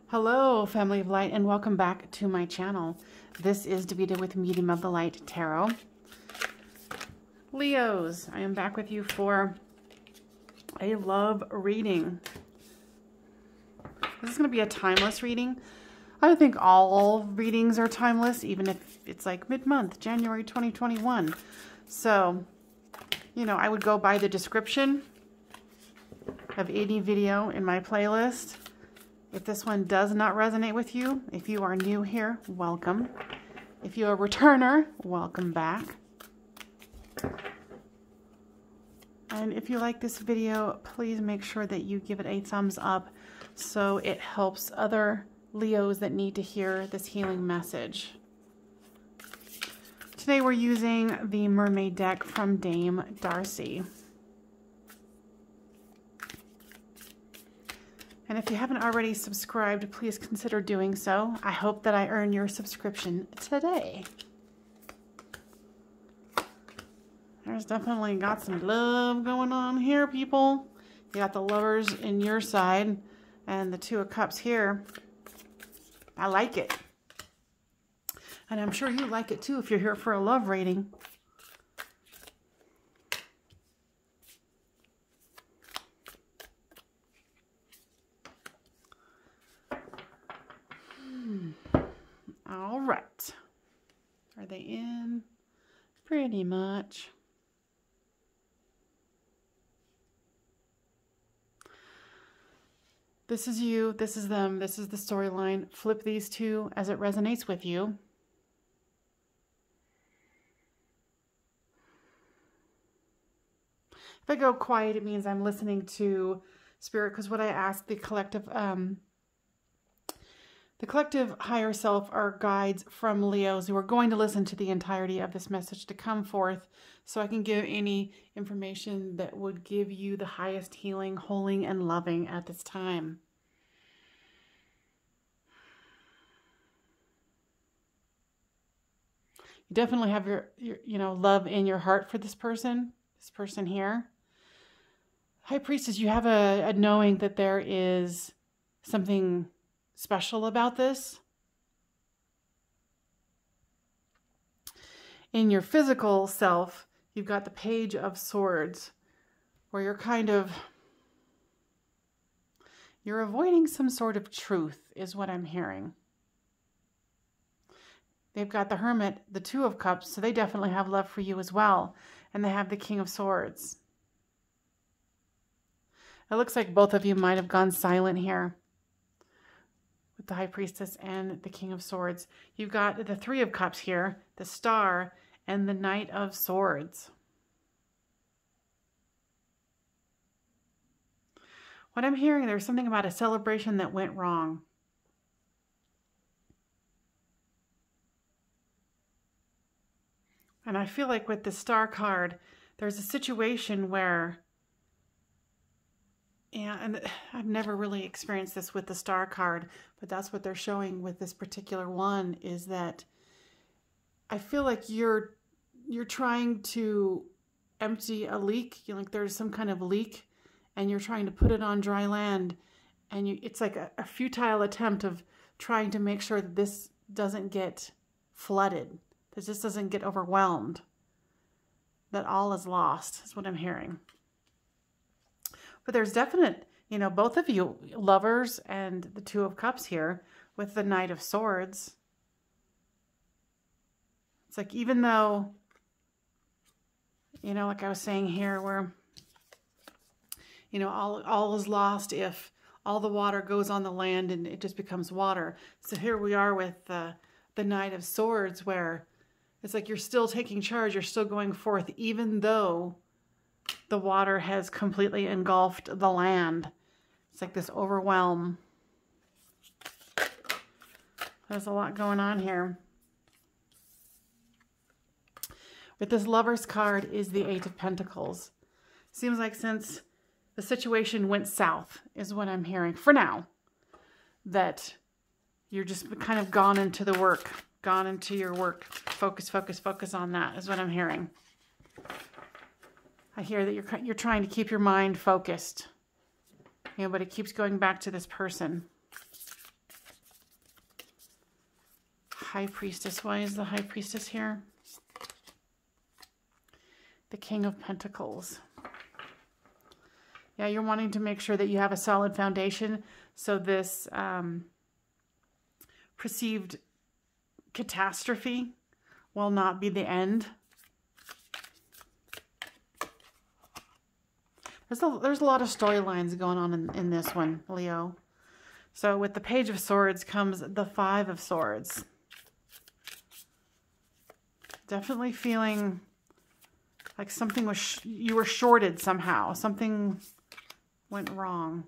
Hello, Family of Light, and welcome back to my channel. This is Davida with Medium of the Light Tarot. Leos, I am back with you for a love reading. This is going to be a timeless reading. I think all readings are timeless, even if it's like mid-month, January 2021. So, you know, I would go by the description of any video in my playlist. If this one does not resonate with you, if you are new here, welcome. If you're a returner, welcome back. And if you like this video, please make sure that you give it a thumbs up so it helps other Leos that need to hear this healing message. Today we're using the Mermaid deck from Dame Darcy. And if you haven't already subscribed, please consider doing so. I hope that I earn your subscription today. There's definitely got some love going on here, people. You got the lovers in your side and the Two of Cups here. I like it. And I'm sure you like it too if you're here for a love reading. All right. Are they in? Pretty much. This is you, this is them, this is the storyline. Flip these two as it resonates with you. If I go quiet, it means I'm listening to Spirit, because what I ask the collective higher self are guides from Leos who are going to listen to the entirety of this message to come forth, so I can give any information that would give you the highest healing, holding, and loving at this time. You definitely have your love in your heart for this person here. High Priestess, you have a knowing that there is something special about this. In your physical self, you've got the Page of Swords, where you're avoiding some sort of truth, is what I'm hearing. They've got the Hermit, the Two of Cups, so they definitely have love for you as well. And they have the King of Swords. It looks like both of you might have gone silent here with the High Priestess and the King of Swords. You've got the Three of Cups here, the Star, and the Knight of Swords. What I'm hearing, there's something about a celebration that went wrong. And I feel like with the Star card, there's a situation where, yeah, and I've never really experienced this with the Star card, but that's what they're showing with this particular one, is that I feel like you're trying to empty a leak. Like there's some kind of leak and you're trying to put it on dry land, and it's like a futile attempt of trying to make sure that this doesn't get flooded, that this doesn't get overwhelmed, that all is lost, is what I'm hearing. But there's definite, both of you lovers and the Two of Cups here with the Knight of Swords. It's like, even though, like I was saying here, where, all is lost if all the water goes on the land and it just becomes water. So here we are with the Knight of Swords, where it's like you're still taking charge, you're still going forth, even though the water has completely engulfed the land. It's like this overwhelm. There's a lot going on here. With this Lover's card is the Eight of Pentacles. Seems like since the situation went south, is what I'm hearing for now, that you're just kind of gone into the work, gone into your work. Focus, focus, focus on that, is what I'm hearing. I hear that you're trying to keep your mind focused, but it keeps going back to this person. High Priestess. Why is the High Priestess here? The King of Pentacles. Yeah, you're wanting to make sure that you have a solid foundation, so this perceived catastrophe will not be the end. There's a lot of storylines going on in this one, Leo. So with the Page of Swords comes the Five of Swords. Definitely feeling like something was, you were shorted somehow. Something went wrong.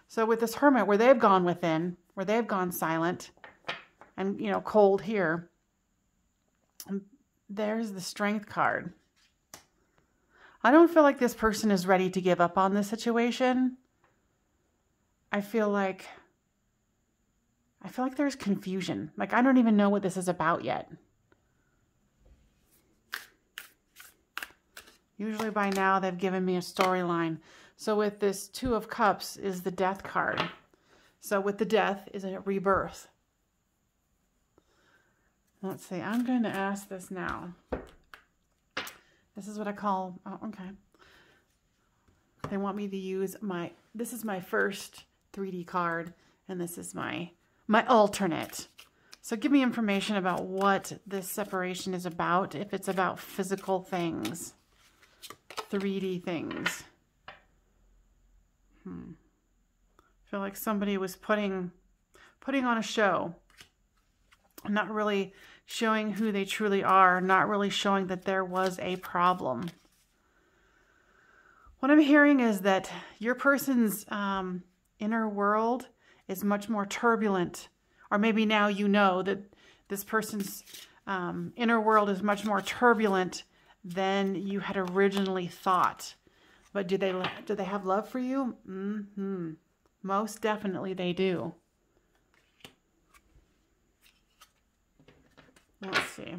So with this Hermit, where they've gone within, where they've gone silent and, you know, cold here, there's the Strength card. I don't feel like this person is ready to give up on this situation. I feel like there's confusion. Like, I don't even know what this is about yet. Usually by now they've given me a storyline. So with this Two of Cups is the Death card. So with the Death is a rebirth. Let's see. I'm going to ask this now. This is what I call, oh, okay. They want me to use this is my first 3D card, and this is my alternate. So give me information about what this separation is about, if it's about physical things, 3D things. I feel like somebody was putting on a show, not really showing who they truly are, not really showing that there was a problem. What I'm hearing is that your person's inner world is much more turbulent, or maybe now you know that this person's inner world is much more turbulent than you had originally thought. But do they have love for you? Most definitely they do. Let's see.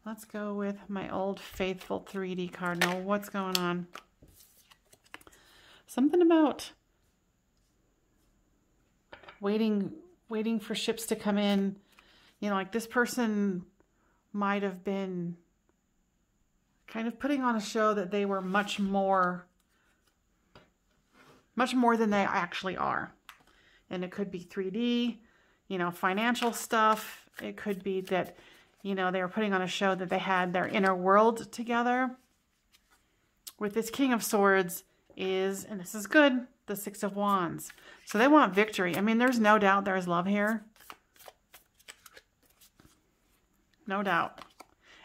Let's go with my old faithful 3D card. Now, what's going on? Something about waiting for ships to come in. You know, like this person might have been kind of putting on a show that they were much more than they actually are. And it could be 3D, you know, financial stuff. It could be that, you know, they were putting on a show that they had their inner world together. With this King of Swords is, and this is good, the Six of Wands. So they want victory. I mean, there's no doubt there's love here. No doubt.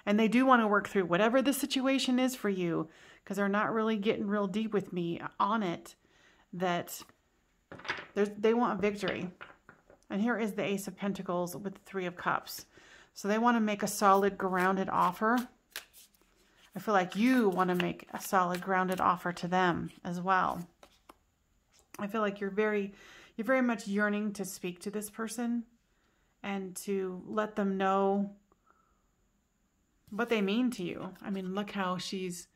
And they do want to work through whatever the situation is for you, because they're not really getting real deep with me on it, that they want victory. And here is the Ace of Pentacles with the Three of Cups. So they want to make a solid, grounded offer. I feel like you want to make a solid, grounded offer to them as well. I feel like you're very much yearning to speak to this person and to let them know what they mean to you. I mean, look how she's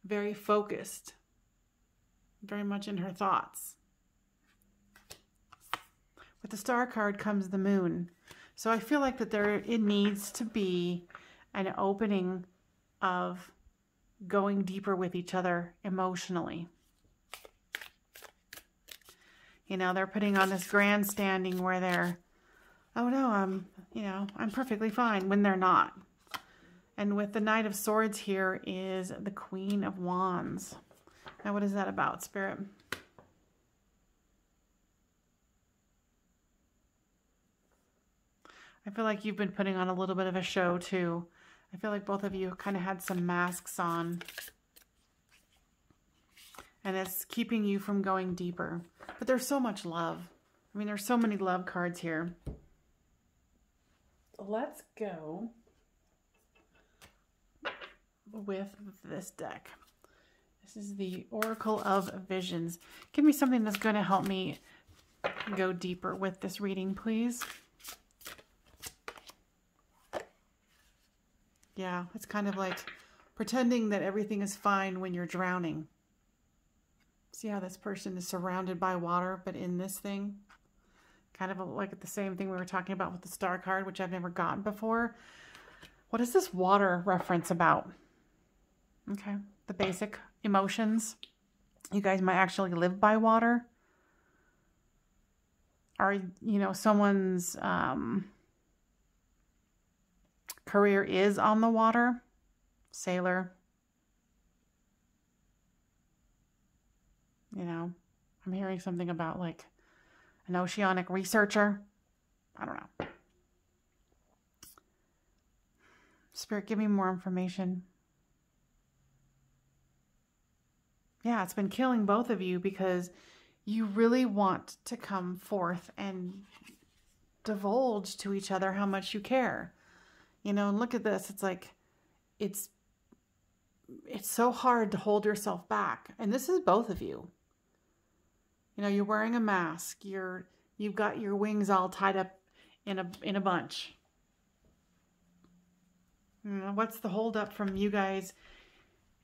very focused, very much in her thoughts. With the Star card comes the Moon. So I feel like that it needs to be an opening of going deeper with each other emotionally. You know, they're putting on this grandstanding where they're, oh no, I'm perfectly fine, when they're not. And with the Knight of Swords here is the Queen of Wands. Now, what is that about, Spirit? I feel like you've been putting on a little bit of a show too. I feel like both of you kind of had some masks on. And it's keeping you from going deeper. But there's so much love. I mean, there's so many love cards here. Let's go with this deck. This is the Oracle of Visions. Give me something that's going to help me go deeper with this reading, please. Yeah, it's kind of like pretending that everything is fine when you're drowning. See how this person is surrounded by water, but in this thing? Kind of like the same thing we were talking about with the star card, which I've never gotten before. What is this water reference about? Okay, the basic emotions. You guys might actually live by water. Or, you know, someone's career is on the water. Sailor. You know, I'm hearing something about like an oceanic researcher. I don't know. Spirit, give me more information. Yeah, it's been killing both of you because you really want to come forth and divulge to each other how much you care. You know, and look at this. It's like, it's so hard to hold yourself back. And this is both of you. You know, you're wearing a mask. You've got your wings all tied up in a bunch. You know, what's the holdup from you guys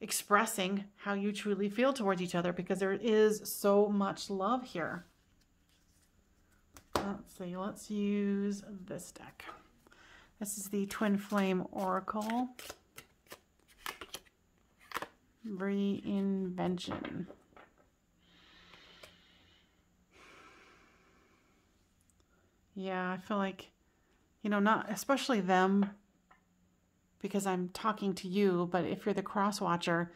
expressing how you truly feel towards each other? Because there is so much love here. Let's see. Let's use this deck. This is the Twin Flame Oracle. Reinvention. Yeah, I feel like, you know, not especially them, because I'm talking to you, but if you're the cross watcher,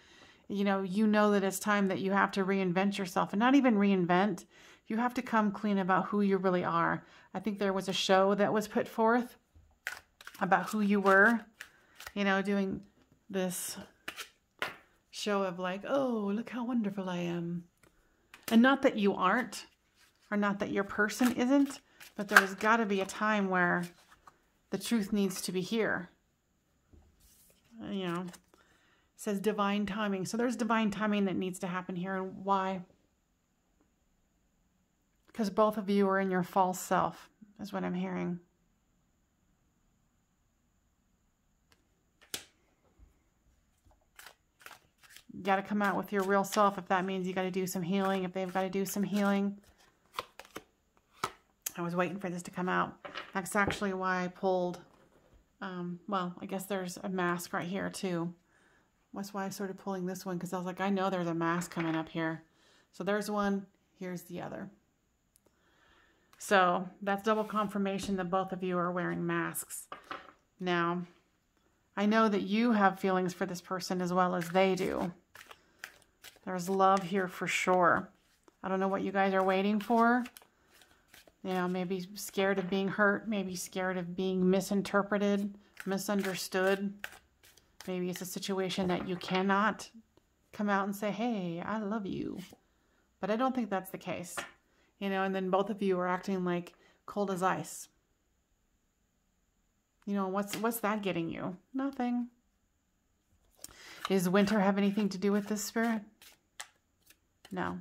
you know that it's time that you have to reinvent yourself, and not even reinvent. You have to come clean about who you really are. I think there was a show that was put forth about who you were, you know, doing this show of like, oh, look how wonderful I am. And not that you aren't, or not that your person isn't, but there's got to be a time where the truth needs to be here. You know, it says divine timing. So there's divine timing that needs to happen here. And why? Because both of you are in your false self, is what I'm hearing. You got to come out with your real self if that means you got to do some healing, if they've got to do some healing. I was waiting for this to come out. That's actually why I pulled, well, I guess there's a mask right here too. That's why I started pulling this one, because I was like, I know there's a mask coming up here. So there's one, here's the other. So that's double confirmation that both of you are wearing masks. Now, I know that you have feelings for this person as well as they do. There's love here for sure. I don't know what you guys are waiting for. You know, maybe scared of being hurt, maybe scared of being misinterpreted, misunderstood. Maybe it's a situation that you cannot come out and say, hey, I love you. But I don't think that's the case. You know, and then both of you are acting like cold as ice. You know, what's that getting you? Nothing. Does winter have anything to do with this, Spirit? No.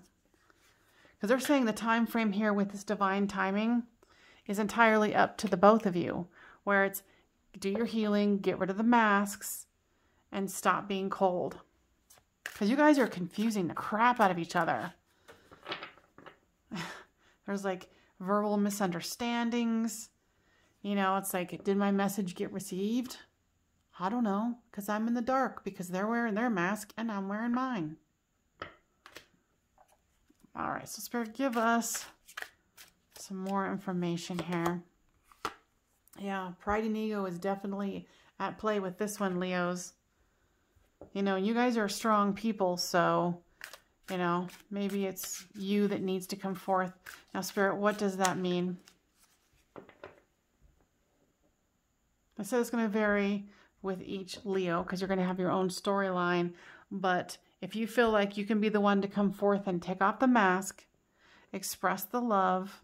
Because they're saying the time frame here with this divine timing is entirely up to the both of you. Where it's do your healing, get rid of the masks, and stop being cold. Because you guys are confusing the crap out of each other. There's like verbal misunderstandings. You know, it's like, did my message get received? I don't know, because I'm in the dark, because they're wearing their mask and I'm wearing mine. All right, so Spirit, give us some more information here. Yeah, pride and ego is definitely at play with this one, Leos. You know, you guys are strong people, so, you know, maybe it's you that needs to come forth. Now, Spirit, what does that mean? I said it's going to vary with each Leo because you're going to have your own storyline. But if you feel like you can be the one to come forth and take off the mask, express the love,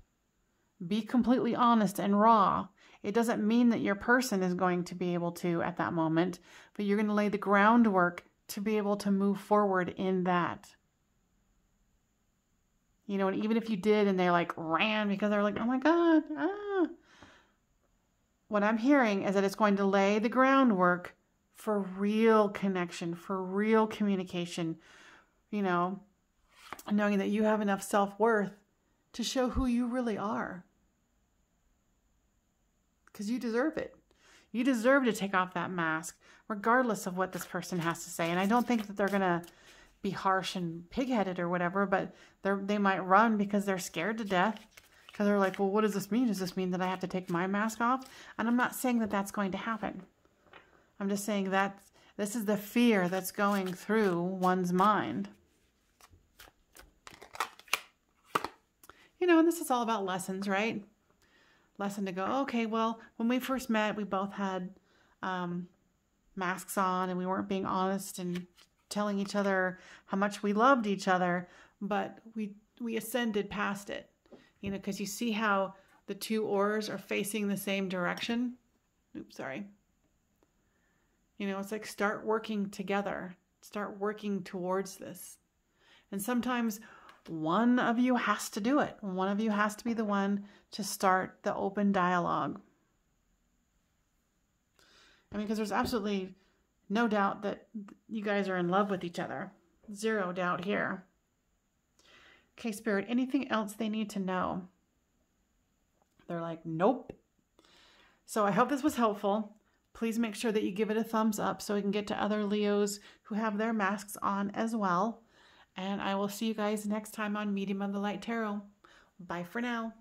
be completely honest and raw, it doesn't mean that your person is going to be able to at that moment, but you're going to lay the groundwork to be able to move forward in that. You know, and even if you did and they like ran because they're like, oh my God, what I'm hearing is that it's going to lay the groundwork for real connection, for real communication, you know, knowing that you have enough self-worth to show who you really are. because you deserve it. You deserve to take off that mask, regardless of what this person has to say. And I don't think that they're going to be harsh and pig-headed or whatever, but they might run because they're scared to death. Because they're like, well, what does this mean? Does this mean that I have to take my mask off? And I'm not saying that that's going to happen. I'm just saying that this is the fear that's going through one's mind. You know, and this is all about lessons, right? Lesson to go, okay, well, when we first met, we both had masks on and we weren't being honest and telling each other how much we loved each other, but we ascended past it, you know, because you see how the two oars are facing the same direction. Oops, sorry. You know, it's like start working together, start working towards this. And sometimes one of you has to do it. One of you has to be the one to start the open dialogue. I mean, because there's absolutely no doubt that you guys are in love with each other. Zero doubt here. Okay, Spirit, anything else they need to know? They're like, nope. So I hope this was helpful. Please make sure that you give it a thumbs up so we can get to other Leos who have their masks on as well. And I will see you guys next time on Medium of the Light Tarot. Bye for now.